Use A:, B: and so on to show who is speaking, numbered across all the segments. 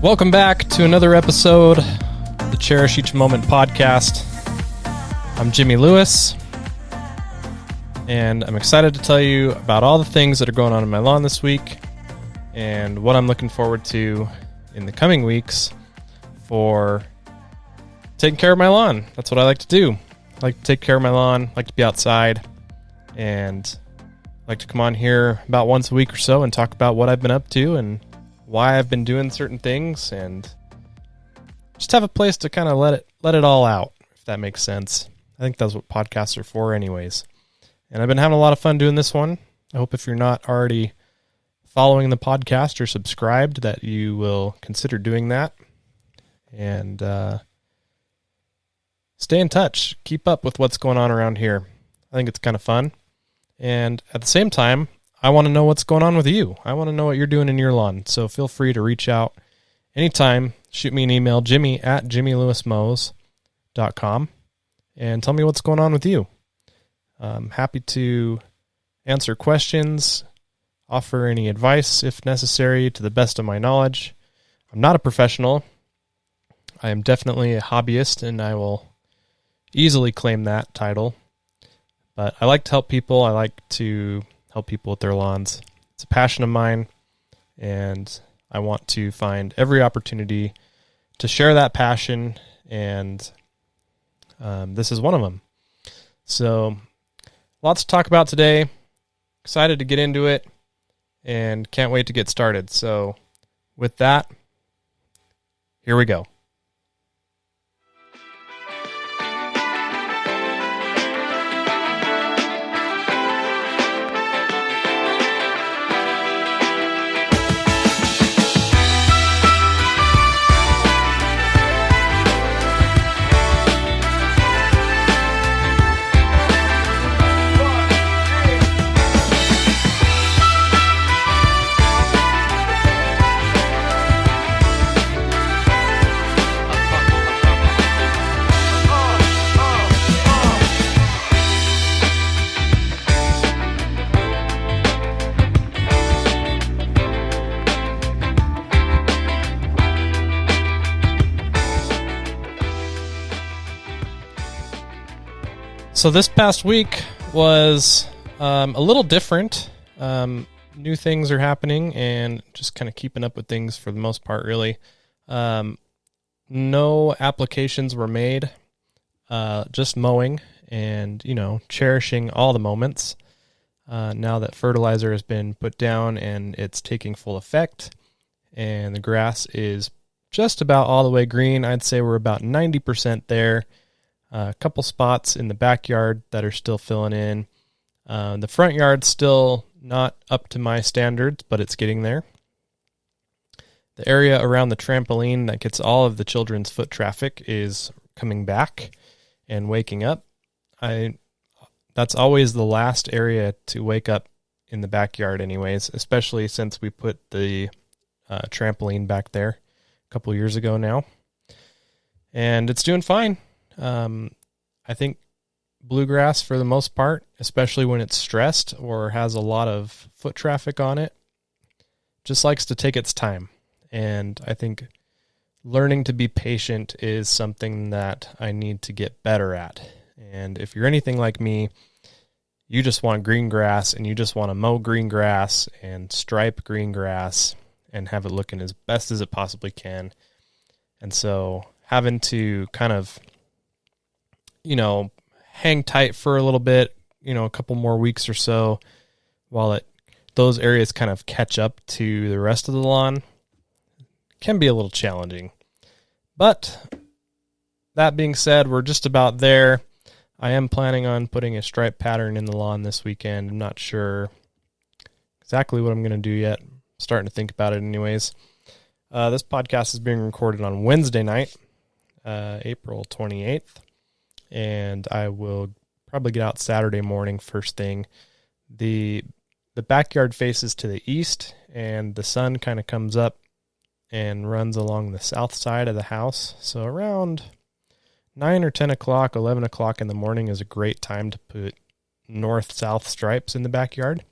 A: Welcome back to another episode of the Cherish Each Moment podcast. I'm Jimmy Lewis, and I'm excited to tell you about all the things that are going on in my lawn this week and what I'm looking forward to in the coming weeks for taking care of my lawn. That's what I like to do. I like to take care of my lawn, like to be outside, and like to come on here about once a week or so and talk about what I've been up to and why I've been doing certain things, and just have a place to kind of let it all out, if that makes sense. I think that's what podcasts are for anyways. And I've been having a lot of fun doing this one. I hope if you're not already following the podcast or subscribed that you will consider doing that. And stay in touch. Keep up with what's going on around here. I think it's kind of fun. And at the same time, I want to know what's going on with you. I want to know what you're doing in your lawn. So feel free to reach out anytime. Shoot me an email, jimmy@jimmylewismows.com, and tell me what's going on with you. I'm happy to answer questions, offer any advice if necessary to the best of my knowledge. I'm not a professional. I am definitely a hobbyist, and I will easily claim that title. But I like to help people. I like to help people with their lawns. It's a passion of mine, and I want to find every opportunity to share that passion, and this is one of them. So, lots to talk about today. Excited to get into it, and can't wait to get started. So, with that, here we go. So this past week was a little different. New things are happening, and just kind of keeping up with things for the most part, really. No applications were made, just mowing and, cherishing all the moments. Now that fertilizer has been put down and it's taking full effect, and the grass is just about all the way green. I'd say we're about 90% there. A couple spots in the backyard that are still filling in. The front yard's still not up to my standards, but it's getting there. The area around the trampoline that gets all of the children's foot traffic is coming back and waking up. That's always the last area to wake up in the backyard anyways, especially since we put the trampoline back there a couple years ago now. And it's doing fine. I think bluegrass, for the most part, especially when it's stressed or has a lot of foot traffic on it, just likes to take its time. And I think learning to be patient is something that I need to get better at. And if you're anything like me, you just want green grass, and you just want to mow green grass and stripe green grass and have it looking as best as it possibly can. And so having to kind of hang tight for a little bit, a couple more weeks or so while those areas kind of catch up to the rest of the lawn can be a little challenging. But that being said, we're just about there. I am planning on putting a stripe pattern in the lawn this weekend. I'm not sure exactly what I'm going to do yet. I'm starting to think about it anyways. This podcast is being recorded on Wednesday night, April 28th. And I will probably get out Saturday morning first thing. The backyard faces to the east, and the sun kind of comes up and runs along the south side of the house. So around 9 or 10 o'clock, 11 o'clock in the morning is a great time to put north-south stripes in the backyard.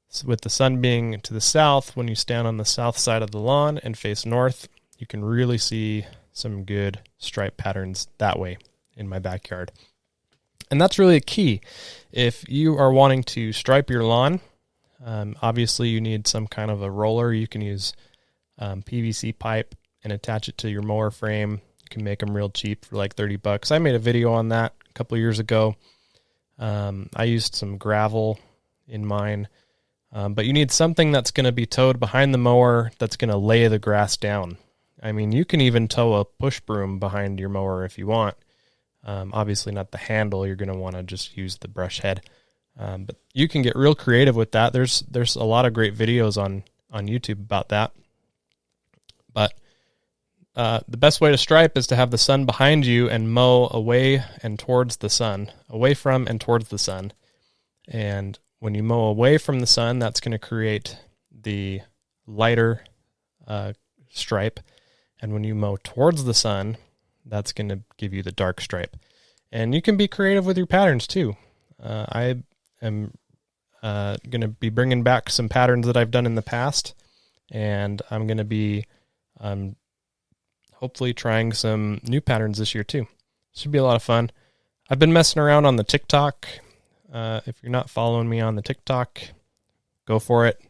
A: So with the sun being to the south, when you stand on the south side of the lawn and face north, you can really see some good stripe patterns that way in my backyard. And that's really a key. If you are wanting to stripe your lawn, obviously you need some kind of a roller. You can use PVC pipe and attach it to your mower frame. You can make them real cheap for like $30. I made a video on that a couple years ago. I used some gravel in mine, but you need something that's going to be towed behind the mower that's going to lay the grass down. I mean, you can even tow a push broom behind your mower if you want. Obviously not the handle. You're going to want to just use the brush head. But you can get real creative with that. There's a lot of great videos on YouTube about that. But the best way to stripe is to have the sun behind you and mow away and towards the sun, away from and towards the sun. And when you mow away from the sun, that's going to create the lighter stripe. And when you mow towards the sun, that's going to give you the dark stripe. And you can be creative with your patterns too. I am going to be bringing back some patterns that I've done in the past, and I'm going to be hopefully trying some new patterns this year too. Should be a lot of fun. I've been messing around on the TikTok. If you're not following me on the TikTok, go for it.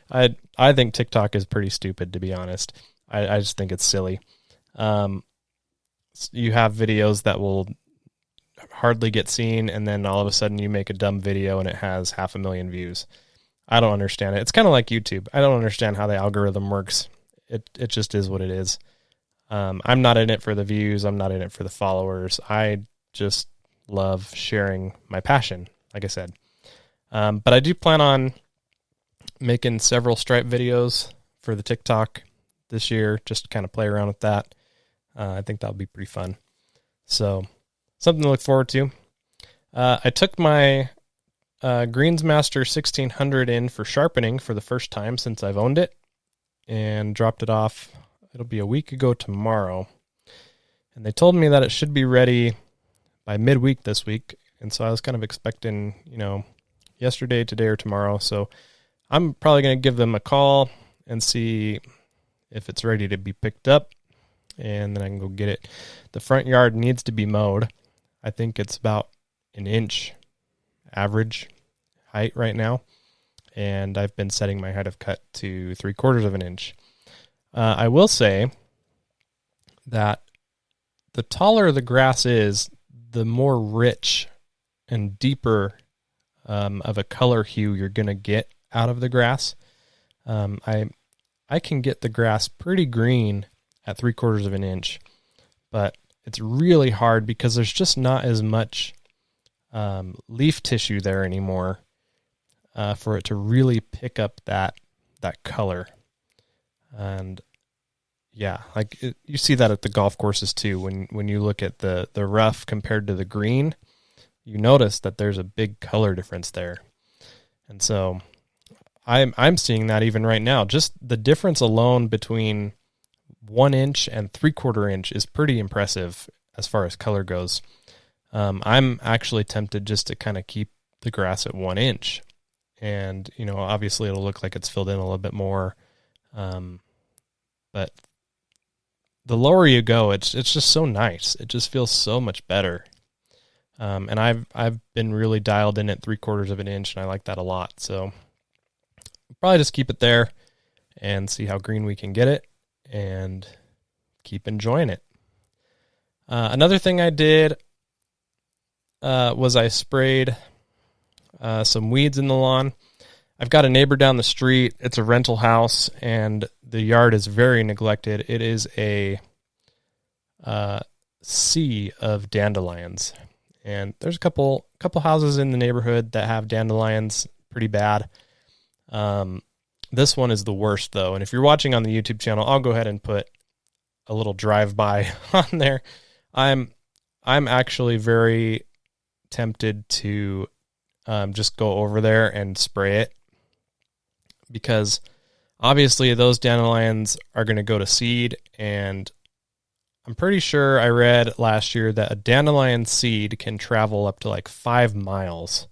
A: I think TikTok is pretty stupid, to be honest. I just think it's silly. You have videos that will hardly get seen, and then all of a sudden you make a dumb video and it has 500,000 views. I don't understand it. It's kind of like YouTube. I don't understand how the algorithm works. It just is what it is. I'm not in it for the views. I'm not in it for the followers. I just love sharing my passion, like I said. But I do plan on making several stripe videos for the TikTok this year, just to kind of play around with that. I think that'll be pretty fun. So something to look forward to. I took my Greensmaster 1600 in for sharpening for the first time since I've owned it, and dropped it off. It'll be a week ago tomorrow. And they told me that it should be ready by midweek this week. And so I was kind of expecting, yesterday, today, or tomorrow. So I'm probably going to give them a call and see if it's ready to be picked up, and then I can go get it. The front yard needs to be mowed. I think it's about an inch average height right now, and I've been setting my height of cut to 3/4 of an inch. I will say that the taller the grass is, the more rich and deeper of a color hue you're going to get out of the grass. I can get the grass pretty green at 3/4 of an inch, but it's really hard because there's just not as much leaf tissue there anymore for it to really pick up that color. And yeah, you see that at the golf courses too. When you look at the rough compared to the green, you notice that there's a big color difference there. And so I'm seeing that even right now. Just the difference alone between 1 inch and 3/4 inch is pretty impressive as far as color goes. I'm actually tempted just to kind of keep the grass at 1 inch, and obviously it'll look like it's filled in a little bit more. But the lower you go, it's just so nice. It just feels so much better. And I've been really dialed in at 3/4 of an inch, and I like that a lot. So probably just keep it there and see how green we can get it and keep enjoying it. Another thing I did was I sprayed some weeds in the lawn. I've got a neighbor down the street. It's a rental house, and the yard is very neglected. It is a sea of dandelions, and there's a couple houses in the neighborhood that have dandelions pretty bad. This one is the worst though, and if you're watching on the YouTube channel, I'll go ahead and put a little drive-by on there. I'm actually very tempted to just go over there and spray it, because obviously those dandelions are going to go to seed, and I'm pretty sure I read last year that a dandelion seed can travel up to like 5 miles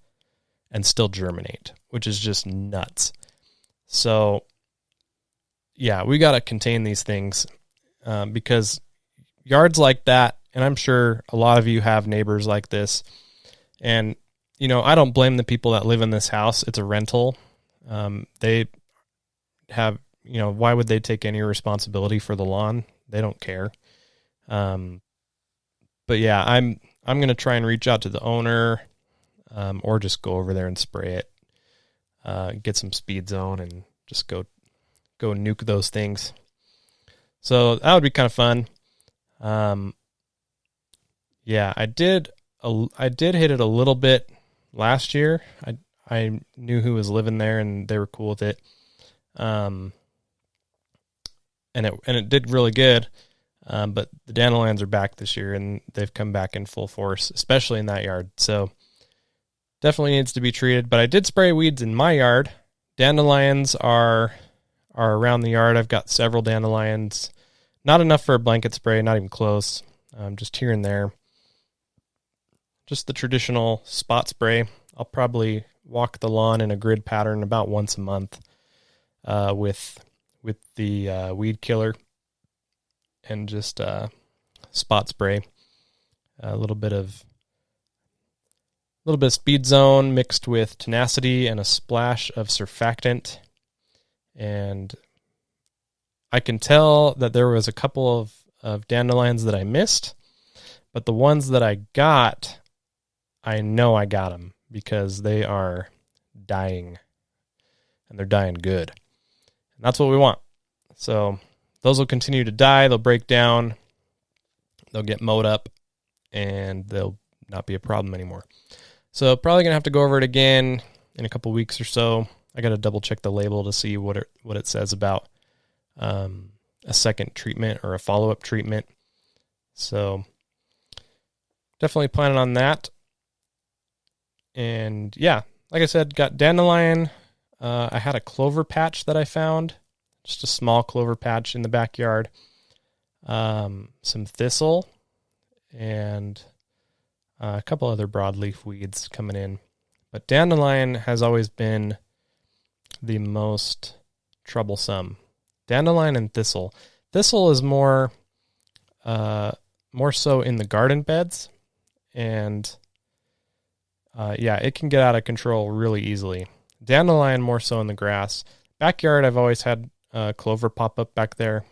A: and still germinate, which is just nuts. So yeah, we got to contain these things. because yards like that, and I'm sure a lot of you have neighbors like this, and, I don't blame the people that live in this house. It's a rental. They have, why would they take any responsibility for the lawn? They don't care. But yeah, I'm going to try and reach out to the owner, or just go over there and spray it, get some speed zone and just go nuke those things. So that would be kind of fun. Yeah, I did hit it a little bit last year. I knew who was living there and they were cool with it. And it did really good. But the dandelions are back this year and they've come back in full force, especially in that yard. So definitely needs to be treated, but I did spray weeds in my yard. Dandelions are around the yard. I've got several dandelions, not enough for a blanket spray, not even close. Just here and there. Just the traditional spot spray. I'll probably walk the lawn in a grid pattern about once a month, with the weed killer, and just spot spray. A little bit of speed zone mixed with tenacity and a splash of surfactant. And I can tell that there was a couple of dandelions that I missed, but the ones that I got, I know I got them because they are dying, and they're dying good. And that's what we want. So those will continue to die. They'll break down. They'll get mowed up, and they'll not be a problem anymore. So probably going to have to go over it again in a couple weeks or so. I got to double check the label to see what it says about a second treatment or a follow-up treatment. So definitely planning on that. And yeah, like I said, got dandelion. I had a clover patch that I found, just a small clover patch in the backyard. Some thistle and a couple other broadleaf weeds coming in. But dandelion has always been the most troublesome. Dandelion and thistle. Thistle is more so in the garden beds, and yeah, it can get out of control really easily. Dandelion more so in the grass. Backyard, I've always had clover pop up back there.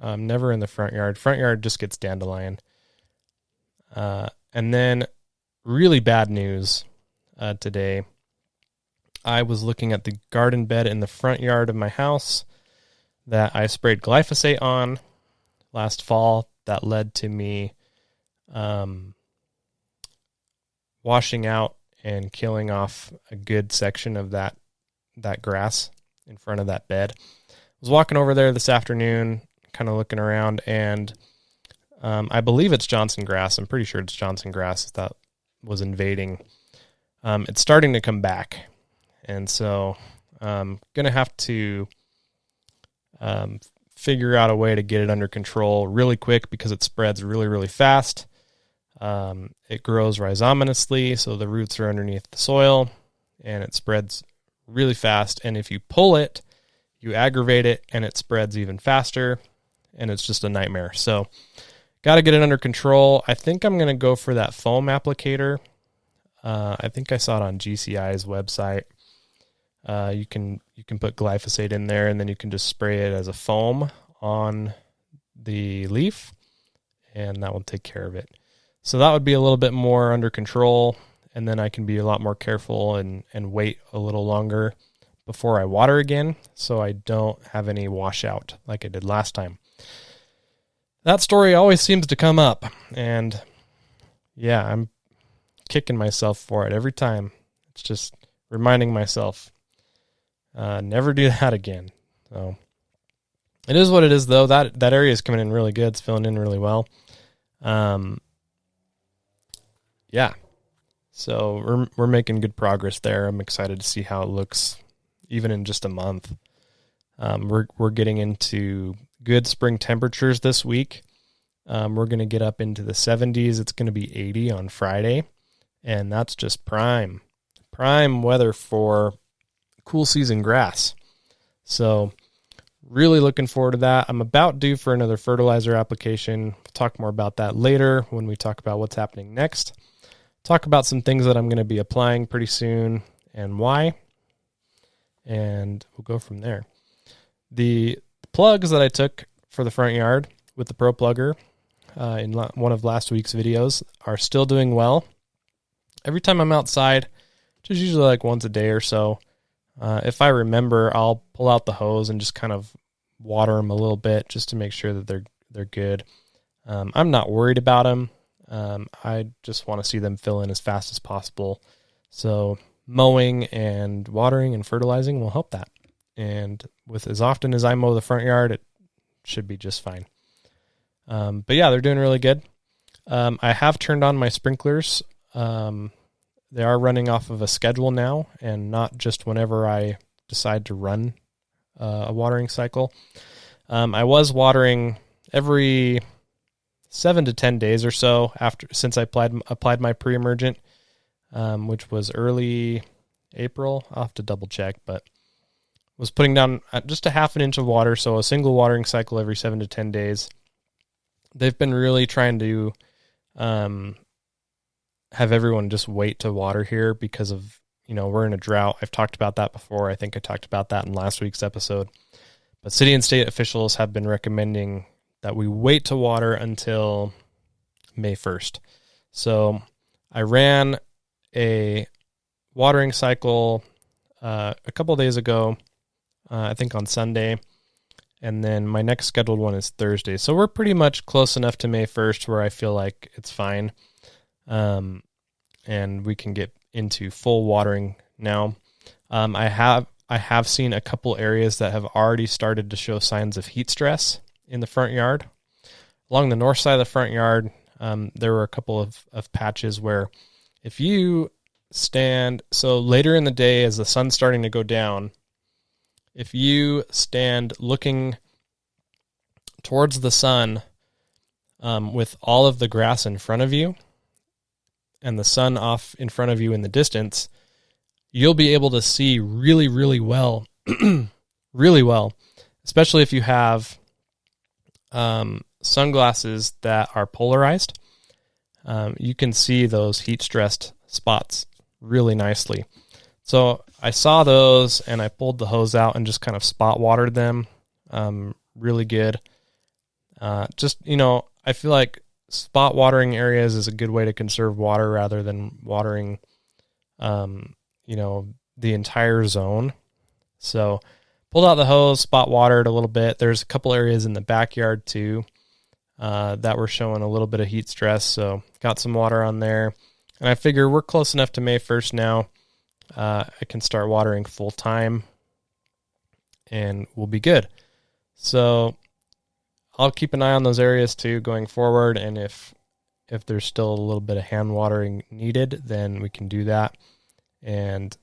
A: Never in the front yard. Front yard just gets dandelion. And then really bad news today. I was looking at the garden bed in the front yard of my house that I sprayed glyphosate on last fall. That led to me washing out and killing off a good section of that grass in front of that bed. I was walking over there this afternoon, kind of looking around, and I believe it's Johnson grass. I'm pretty sure it's Johnson grass that was invading. It's starting to come back, and so I'm going to have to figure out a way to get it under control really quick because it spreads really, really fast. It grows rhizominously, so the roots are underneath the soil, and it spreads really fast. And if you pull it, you aggravate it, and it spreads even faster, and it's just a nightmare. So got to get it under control. I think I'm going to go for that foam applicator. I think I saw it on GCI's website. You can put glyphosate in there, and then you can just spray it as a foam on the leaf, and that will take care of it. So that would be a little bit more under control, and then I can be a lot more careful and wait a little longer before I water again, so I don't have any washout like I did last time. That story always seems to come up, and yeah, I'm kicking myself for it every time. It's just reminding myself, never do that again. So it is what it is, though. That area is coming in really good. It's filling in really well. Yeah. So we're making good progress there. I'm excited to see how it looks, even in just a month. We're getting into good spring temperatures this week. We're going to get up into the 70s. It's going to be 80 on Friday, and that's just prime weather for cool season grass. So Really looking forward to that. I'm about due for another fertilizer application. We'll talk more about that later when we talk about what's happening next. Talk about some things that I'm going to be applying pretty soon and why. And we'll go from there. The plugs that I took for the front yard with the Pro Plugger in one of last week's videos are still doing well. Every time I'm outside, which is usually like once a day or so, if I remember, I'll pull out the hose and just kind of water them a little bit just to make sure that they're good. I'm not worried about them. I just want to see them fill in as fast as possible. So mowing and watering and fertilizing will help that. And with as often as I mow the front yard, it should be just fine. But yeah, they're doing really good. I have turned on my sprinklers. They are running off of a schedule now and not just whenever I decide to run a watering cycle. I was watering every 7 to 10 days or so since I applied my pre-emergent, which was early April. I'll have to double check, but was putting down just a half an inch of water, so a single watering cycle every 7 to 10 days. They've been really trying to have everyone just wait to water here because of, we're in a drought. I've talked about that before. I think I talked about that in last week's episode. But city and state officials have been recommending that we wait to water until May 1st. So I ran a watering cycle a couple days ago, I think on Sunday, and then my next scheduled one is Thursday. So we're pretty much close enough to May 1st where I feel like it's fine. And we can get into full watering now. I have seen a couple areas that have already started to show signs of heat stress in the front yard. Along the north side of the front yard, there were a couple of patches where if you stand, so later in the day as the sun's starting to go down, if you stand looking towards the sun with all of the grass in front of you and the sun off in front of you in the distance, you'll be able to see really, really well, really well, especially if you have sunglasses that are polarized. You can see those heat-stressed spots really nicely. So I saw those, and I pulled the hose out and just kind of spot watered them really good. I feel like spot watering areas is a good way to conserve water rather than watering, the entire zone. So pulled out the hose, spot watered a little bit. There's a couple areas in the backyard too that were showing a little bit of heat stress. So got some water on there. And I figure we're close enough to May 1st now. I can start watering full time and we'll be good. So I'll keep an eye on those areas too going forward. And if there's still a little bit of hand watering needed, then we can do that. And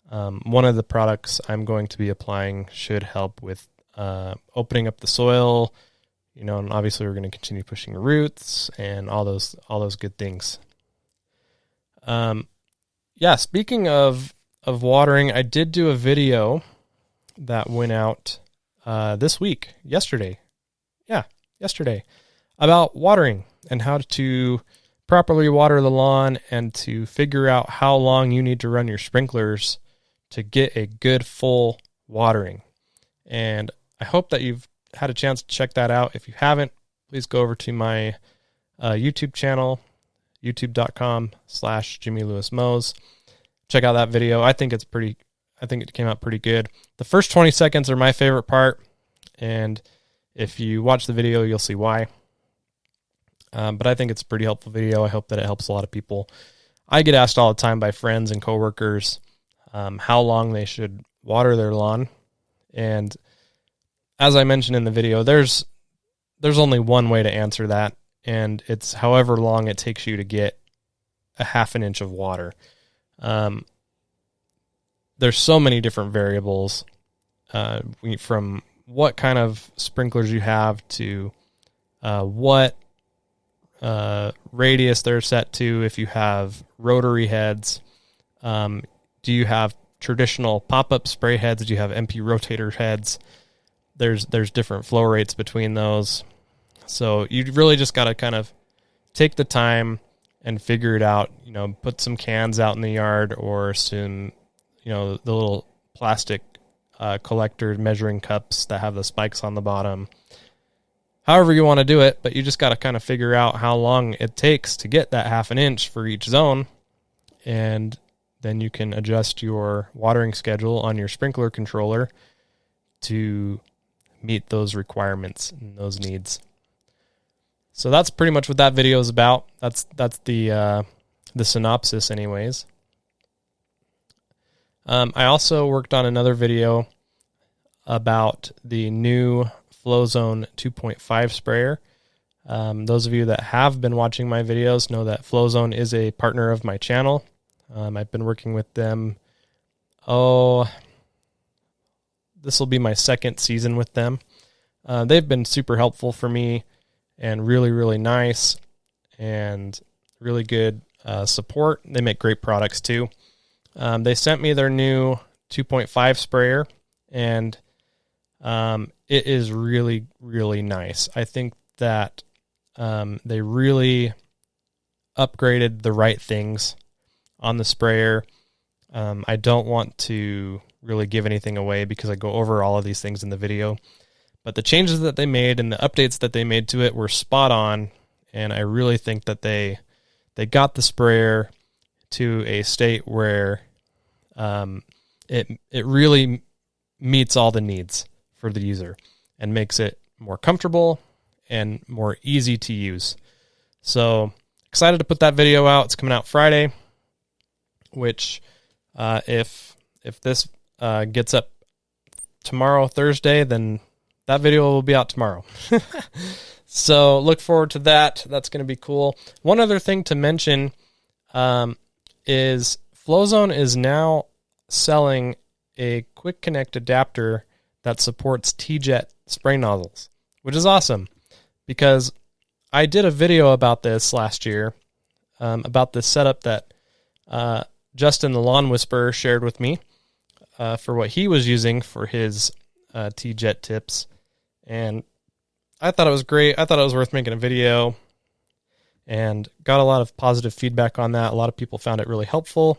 A: one of the products I'm going to be applying should help with opening up the soil, and obviously we're going to continue pushing roots and all those good things. Speaking of watering, I did do a video that went out yesterday, about watering and how to properly water the lawn and to figure out how long you need to run your sprinklers to get a good full watering. And I hope that you've had a chance to check that out. If you haven't, please go over to my YouTube channel, youtube.com/JimmyLewisMows. Check out that video. I think it came out pretty good. The first 20 seconds are my favorite part, and if you watch the video, you'll see why. But I think it's a pretty helpful video. I hope that it helps a lot of people. I get asked all the time by friends and coworkers how long they should water their lawn. And as I mentioned in the video, there's only one way to answer that, and it's however long it takes you to get a half an inch of water. There's so many different variables, from what kind of sprinklers you have to what radius they're set to. If you have rotary heads, do you have traditional pop-up spray heads? Do you have MP rotator heads? there's different flow rates between those. So you really just got to kind of take the time and figure it out. Put some cans out in the yard, or some, the little plastic collector measuring cups that have the spikes on the bottom. However you want to do it, but you just got to kind of figure out how long it takes to get that 1/2 inch for each zone, and then you can adjust your watering schedule on your sprinkler controller to meet those requirements and those needs. So that's pretty much what that video is about. That's the synopsis anyways. I also worked on another video about the new Flowzone 2.5 sprayer. Those of you that have been watching my videos know that Flowzone is a partner of my channel. I've been working with them. This will be my 2nd season with them. They've been super helpful for me and really, really nice and really good support. They make great products too. They sent me their new 2.5 sprayer, and it is really, really nice. I think that they really upgraded the right things on the sprayer. I don't want to really give anything away because I go over all of these things in the video, but the changes that they made and the updates that they made to it were spot on, and I really think that they got the sprayer to a state where it really meets all the needs for the user and makes it more comfortable and more easy to use. So excited to put that video out. It's coming out Friday, which if this gets up tomorrow, Thursday, then that video will be out tomorrow. So look forward to that. That's going to be cool. One other thing to mention is Flowzone is now selling a quick connect adapter that supports T-Jet spray nozzles, which is awesome because I did a video about this last year, about this setup that Justin the Lawn Whisperer shared with me for what he was using for his T-Jet tips, and I thought it was great. I thought it was worth making a video, and got a lot of positive feedback on that. A lot of people found it really helpful.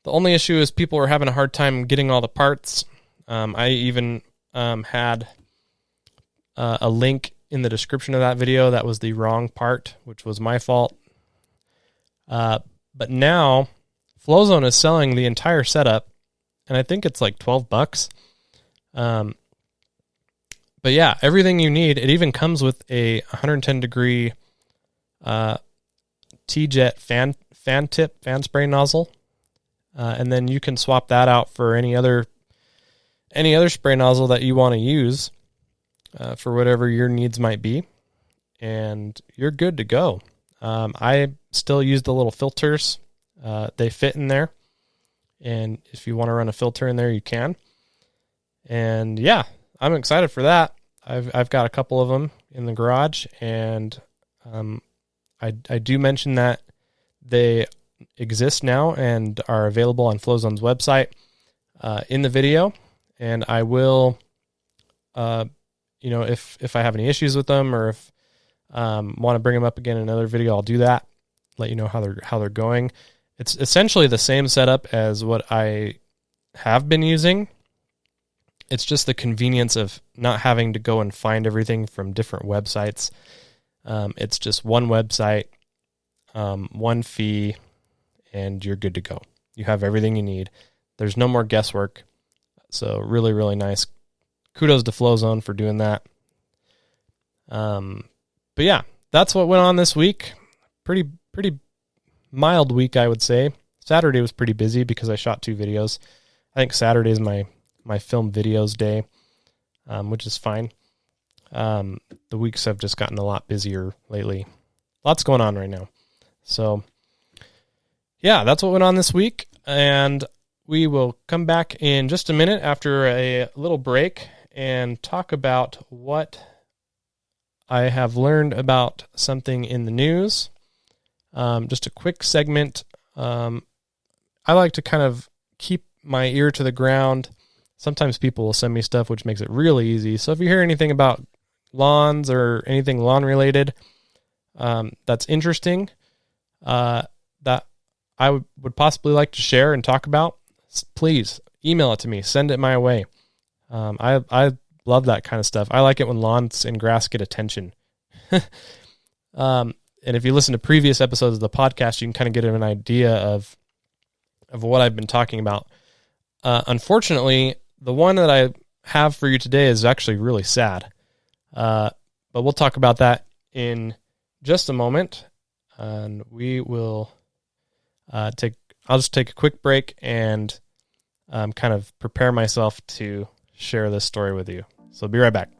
A: The only issue is people were having a hard time getting all the parts. I even had a link in the description of that video that was the wrong part, which was my fault. But now Flowzone is selling the entire setup, and I think it's like $12. But yeah, everything you need. It even comes with a 110 degree T-Jet fan spray nozzle, and then you can swap that out for any other spray nozzle that you want to use for whatever your needs might be, and you're good to go. I still use the little filters. They fit in there, and if you want to run a filter in there, you can. And yeah, I'm excited for that. I've got a couple of them in the garage, and I do mention that they exist now and are available on Flowzone's website in the video, and I will, if I have any issues with them, or if want to bring them up again in another video, I'll do that. Let you know how they're going. It's essentially the same setup as what I have been using. It's just the convenience of not having to go and find everything from different websites. It's just one website, one fee, and you're good to go. You have everything you need. There's no more guesswork. So really, really nice. Kudos to Flowzone for doing that. But yeah, that's what went on this week. Pretty mild week, I would say. Saturday was pretty busy because I shot 2 videos. I think Saturday is my film videos day, which is fine. The weeks have just gotten a lot busier lately. Lots going on right now. So yeah, that's what went on this week, and we will come back in just a minute after a little break and talk about what I have learned about something in the news. Just a quick segment. I like to kind of keep my ear to the ground Sometimes people will send me stuff, which makes it really easy. So if you hear anything about lawns or anything lawn related, that's interesting, that I would possibly like to share and talk about, please email it to me. Send it my way. I love that kind of stuff. I like it when lawns and grass get attention. And if you listen to previous episodes of the podcast, you can kind of get an idea of what I've been talking about. Unfortunately, the one that I have for you today is actually really sad. But we'll talk about that in just a moment. And we will I'll just take a quick break and kind of prepare myself to share this story with you. So be right back.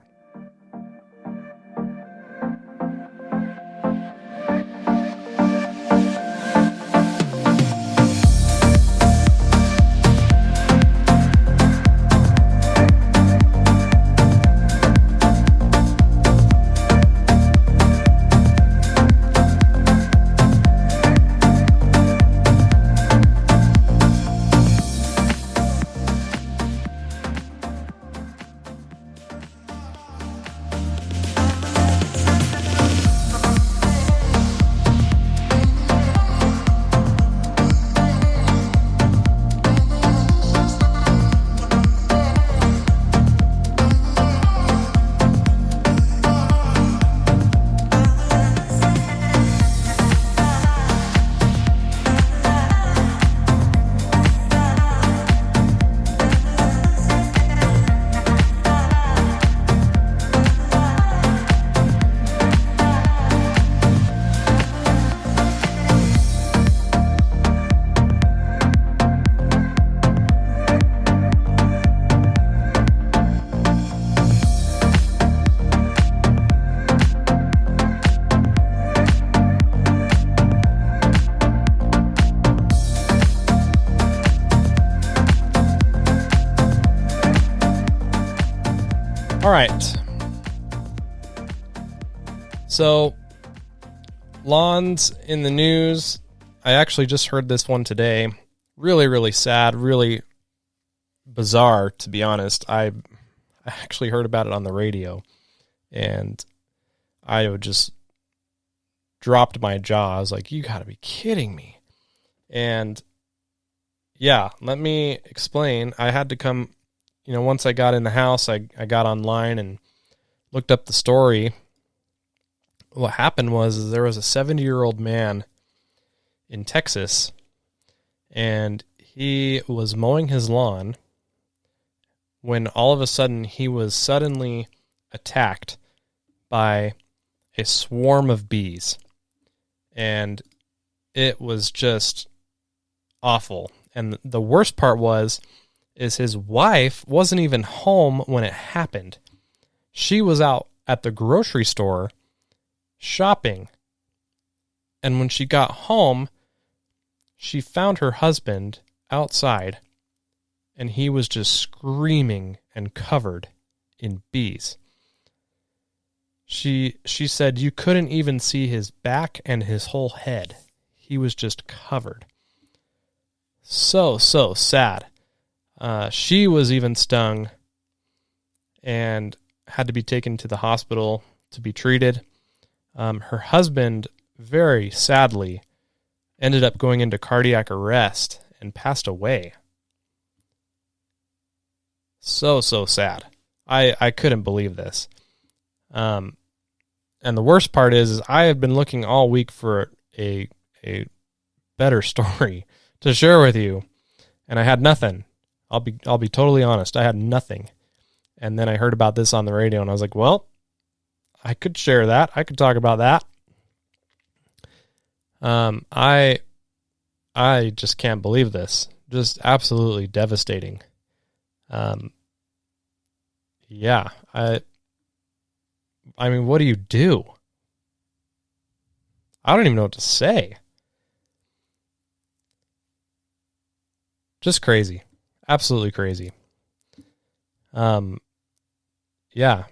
A: All right. So, lawns in the news. I actually just heard this one today. Really, really sad, really bizarre, to be honest. I actually heard about it on the radio, and I would just dropped my jaw. I was like, you got to be kidding me. And yeah, let me explain. I had to come, once I got in the house, I got online and looked up the story. What happened was there was a 70-year-old man in Texas, and he was mowing his lawn when all of a sudden he was suddenly attacked by a swarm of bees. And it was just awful. And the worst part is his wife wasn't even home when it happened. She was out at the grocery store shopping. And when she got home, she found her husband outside, and he was just screaming and covered in bees. She said you couldn't even see his back and his whole head. He was just covered. So sad. She was even stung and had to be taken to the hospital to be treated. Her husband, very sadly, ended up going into cardiac arrest and passed away. So sad. I couldn't believe this. And the worst part is I have been looking all week for a better story to share with you, and I had nothing. I'll be totally honest. I had nothing. And then I heard about this on the radio, and I was like, well, I could share that. I could talk about that. I just can't believe this. Just absolutely devastating. Yeah, I mean, what do you do? I don't even know what to say. Just crazy. Absolutely crazy. Yeah.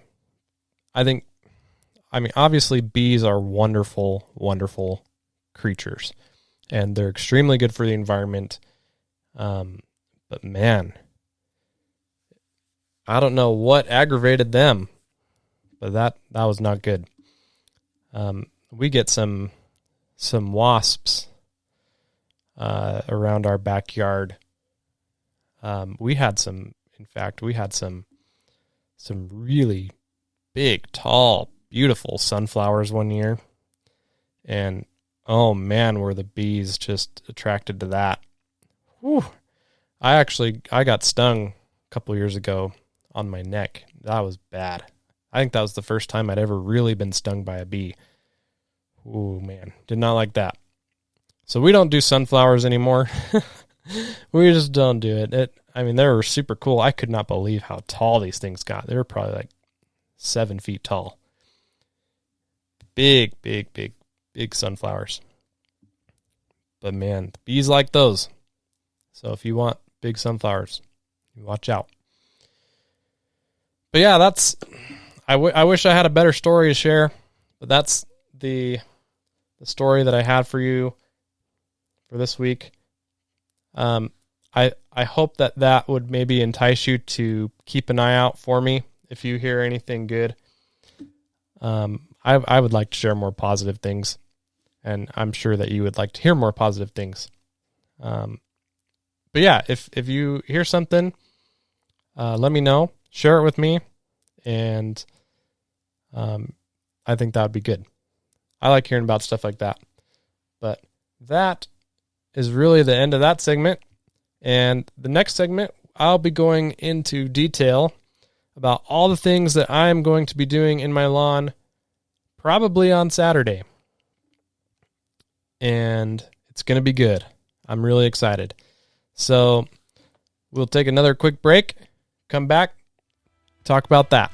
A: Obviously bees are wonderful, wonderful creatures, and they're extremely good for the environment. But man, I don't know what aggravated them, but that was not good. We get some wasps around our backyard. We had some really big, tall, beautiful sunflowers one year. And oh man, were the bees just attracted to that. Whew. I got stung a couple years ago on my neck. That was bad. I think that was the first time I'd ever really been stung by a bee. Ooh, man. Did not like that. So we don't do sunflowers anymore. We just don't do it. They were super cool. I could not believe how tall these things got. They were probably like 7 feet tall. Big, big, big, big sunflowers. But man, the bees like those. So if you want big sunflowers, watch out. But yeah, I wish I had a better story to share, but that's the story that I had for you for this week. I hope that would maybe entice you to keep an eye out for me if you hear anything good. I would like to share more positive things, and I'm sure that you would like to hear more positive things. But yeah, if you hear something, let me know, share it with me, and I think that would be good. I like hearing about stuff like that. But that is really the end of that segment. And the next segment, I'll be going into detail about all the things that I'm going to be doing in my lawn probably on Saturday. And it's going to be good. I'm really excited. So we'll take another quick break, come back, talk about that.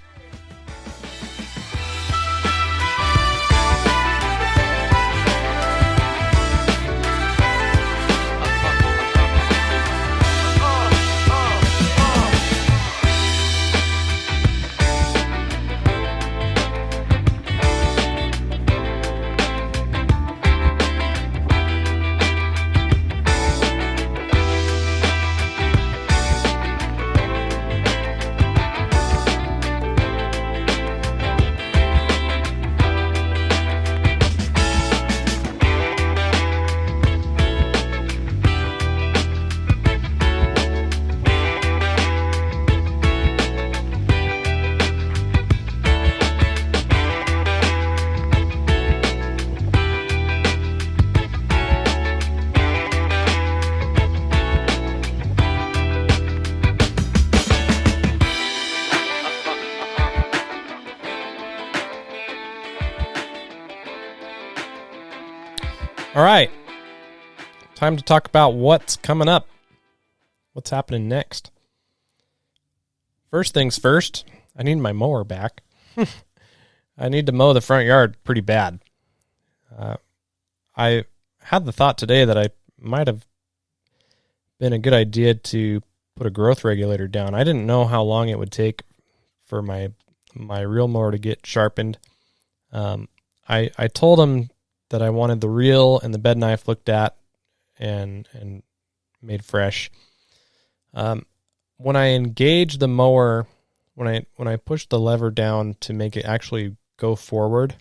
A: All right, time to talk about what's coming up. What's happening next? First things first, I need my mower back. I need to mow the front yard pretty bad. I had the thought today that I might have been a good idea to put a growth regulator down. I didn't know how long it would take for my reel mower to get sharpened. I told him that I wanted the reel and the bed knife looked at and made fresh. When I engage the mower, when I push the lever down to make it actually go forward,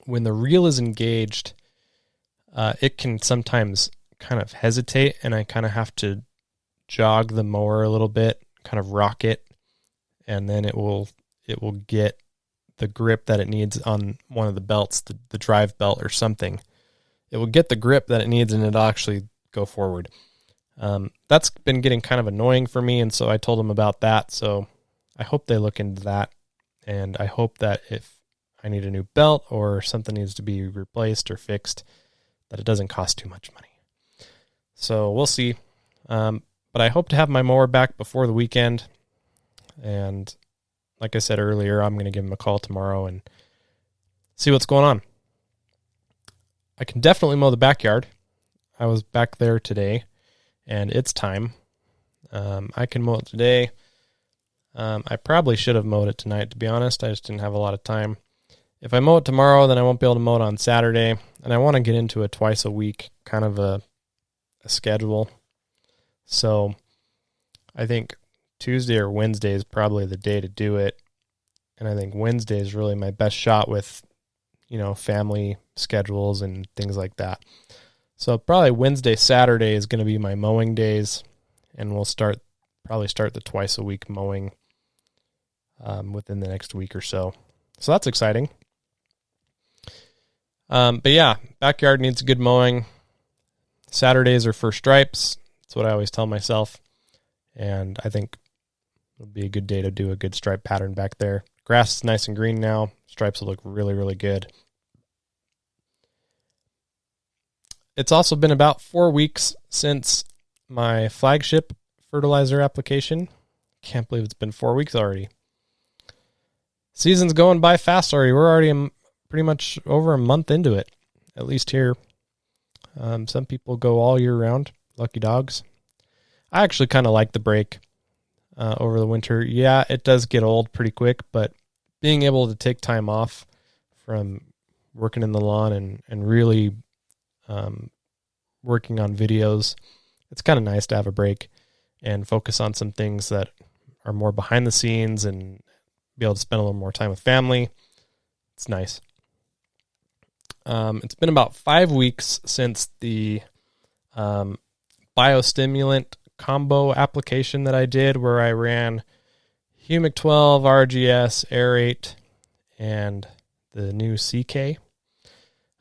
A: when the reel is engaged, it can sometimes kind of hesitate, and I kind of have to jog the mower a little bit, kind of rock it, and then it will get the grip that it needs on one of the belts, the drive belt or something. It will get the grip that it needs, and it'll actually go forward. That's been getting kind of annoying for me, and so I told them about that. So I hope they look into that, and I hope that if I need a new belt or something needs to be replaced or fixed, that it doesn't cost too much money. So we'll see. But I hope to have my mower back before the weekend, and like I said earlier, I'm going to give him a call tomorrow and see what's going on. I can definitely mow the backyard. I was back there today, and it's time. I can mow it today. I probably should have mowed it tonight, to be honest. I just didn't have a lot of time. If I mow it tomorrow, then I won't be able to mow it on Saturday, and I want to get into a twice a week kind of a schedule. So I think Tuesday or Wednesday is probably the day to do it. And I think Wednesday is really my best shot with, family schedules and things like that. So probably Wednesday, Saturday is going to be my mowing days, and we'll probably start the twice a week mowing within the next week or so. So that's exciting. But yeah, backyard needs good mowing. Saturdays are for stripes. That's what I always tell myself. And I think it'll be a good day to do a good stripe pattern back there. Grass is nice and green now. Stripes will look really, really good. It's also been about 4 weeks since my flagship fertilizer application. Can't believe it's been 4 weeks already. Season's going by fast already. We're already pretty much over a month into it, at least here. Some people go all year round. Lucky dogs. I actually kind of like the break over the winter. Yeah, it does get old pretty quick, but being able to take time off from working in the lawn and really working on videos, it's kind of nice to have a break and focus on some things that are more behind the scenes and be able to spend a little more time with family. It's nice. It's been about 5 weeks since the biostimulant combo application that I did, where I ran Humic 12, RGS, Aerate, and the new CK.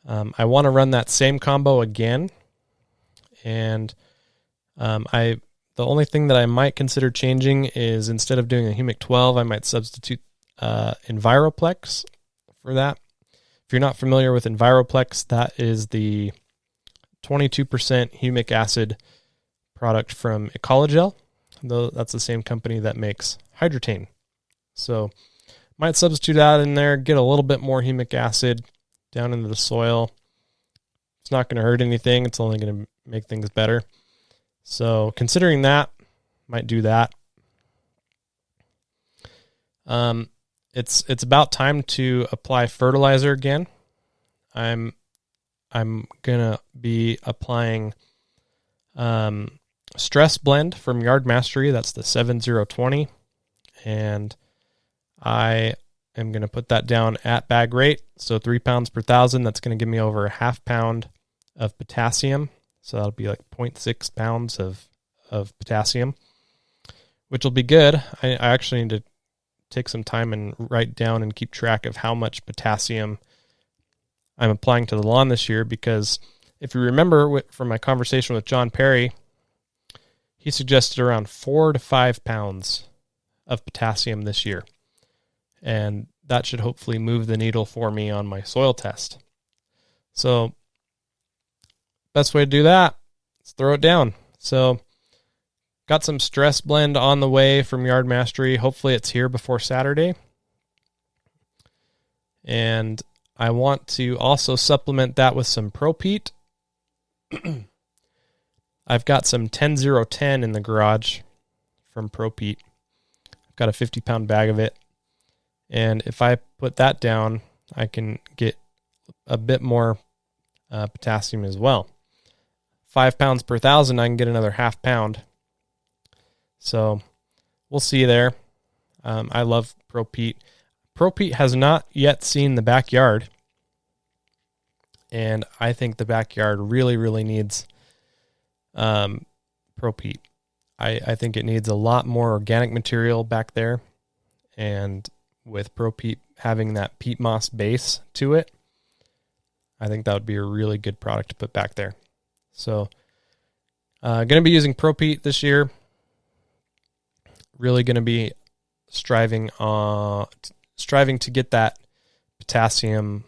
A: I want to run that same combo again, and the only thing that I might consider changing is, instead of doing a Humic 12, I might substitute Enviroplex for that. If you're not familiar with Enviroplex, that is the 22% humic acid product from Ecologel. Though that's the same company that makes Hydrotane. So might substitute that in there, get a little bit more humic acid down into the soil. It's not going to hurt anything. It's only going to make things better. So considering that, might do that. It's about time to apply fertilizer again. I'm gonna be applying Stress Blend from Yard Mastery. That's the 7020, and I am gonna put that down at bag rate, so 3 pounds per thousand. That's gonna give me over a half pound of potassium, so that'll be like 0.6 pounds of potassium, which will be good. I actually need to take some time and write down and keep track of how much potassium I'm applying to the lawn this year, because if you remember from my conversation with John Perry, he suggested around 4 to 5 pounds of potassium this year. And that should hopefully move the needle for me on my soil test. So best way to do that is throw it down. So got some Stress Blend on the way from Yard Mastery. Hopefully it's here before Saturday. And I want to also supplement that with some Propete. I've got some 10010 in the garage from Propete. I've got a 50-pound bag of it. And if I put that down, I can get a bit more potassium as well. 5 pounds per thousand, I can get another half pound. So we'll see there. I love Propete. Propete has not yet seen the backyard, and I think the backyard really, really needs Propete. I think it needs a lot more organic material back there, and with Propete having that peat moss base to it, I think that would be a really good product to put back there. So going to be using Propete this year. Really going to be striving to get that potassium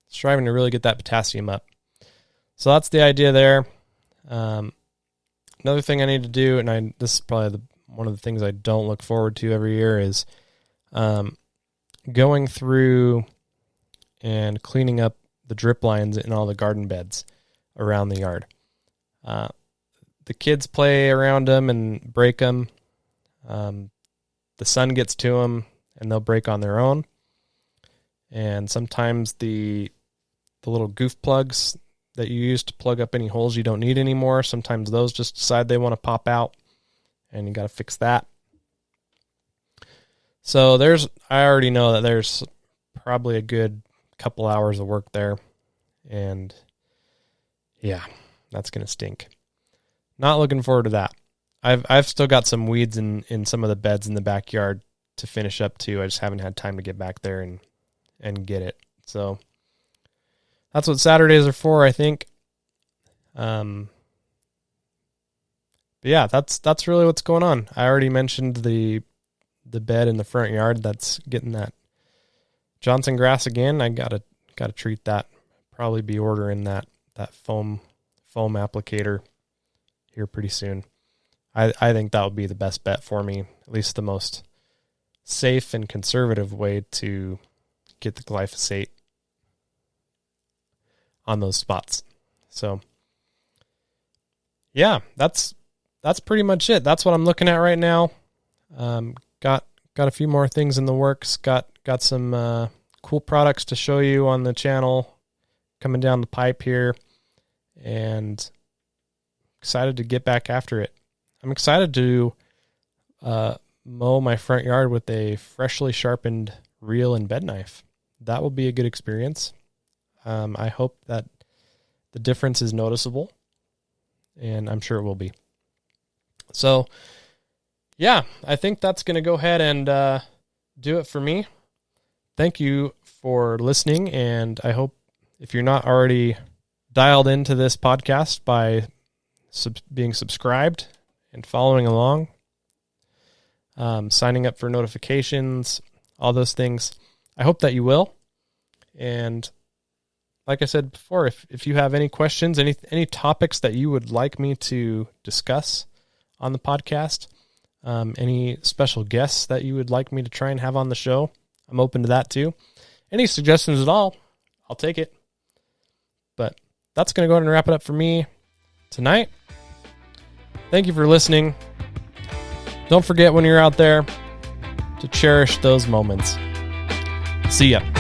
A: striving to really get that potassium up. So that's the idea there. Another thing I need to do, and this is probably one of the things I don't look forward to every year, is going through and cleaning up the drip lines in all the garden beds around the yard. The kids play around them and break them. The sun gets to them and they'll break on their own. And sometimes the little goof plugs that you use to plug up any holes you don't need anymore, sometimes those just decide they want to pop out. and you got to fix that. So I already know that there's probably a good couple hours of work there, and yeah, that's going to stink. Not looking forward to that. I've still got some weeds in some of the beds in the backyard to finish up too. I just haven't had time to get back there and get it. So that's what Saturdays are for, I think. But yeah, that's really what's going on. I already mentioned the bed in the front yard that's getting that Johnson grass again. I gotta treat that. Probably be ordering that foam applicator here pretty soon. I think that would be the best bet for me, at least the most safe and conservative way to get the glyphosate on those spots. So yeah, that's pretty much it. That's what I'm looking at right now. Got a few more things in the works. Got some cool products to show you on the channel coming down the pipe here, and excited to get back after it. I'm excited to mow my front yard with a freshly sharpened reel and bed knife. That will be a good experience. I hope that the difference is noticeable, and I'm sure it will be. So, yeah, I think that's going to go ahead and do it for me. Thank you for listening, and I hope if you're not already dialed into this podcast by being subscribed and following along, signing up for notifications, all those things, I hope that you will. And like I said before, if you have any questions, any topics that you would like me to discuss on the podcast, any special guests that you would like me to try and have on the show, I'm open to that too. Any suggestions at all, I'll take it. But that's going to go ahead and wrap it up for me tonight. Thank you for listening. Don't forget when you're out there to cherish those moments. See ya.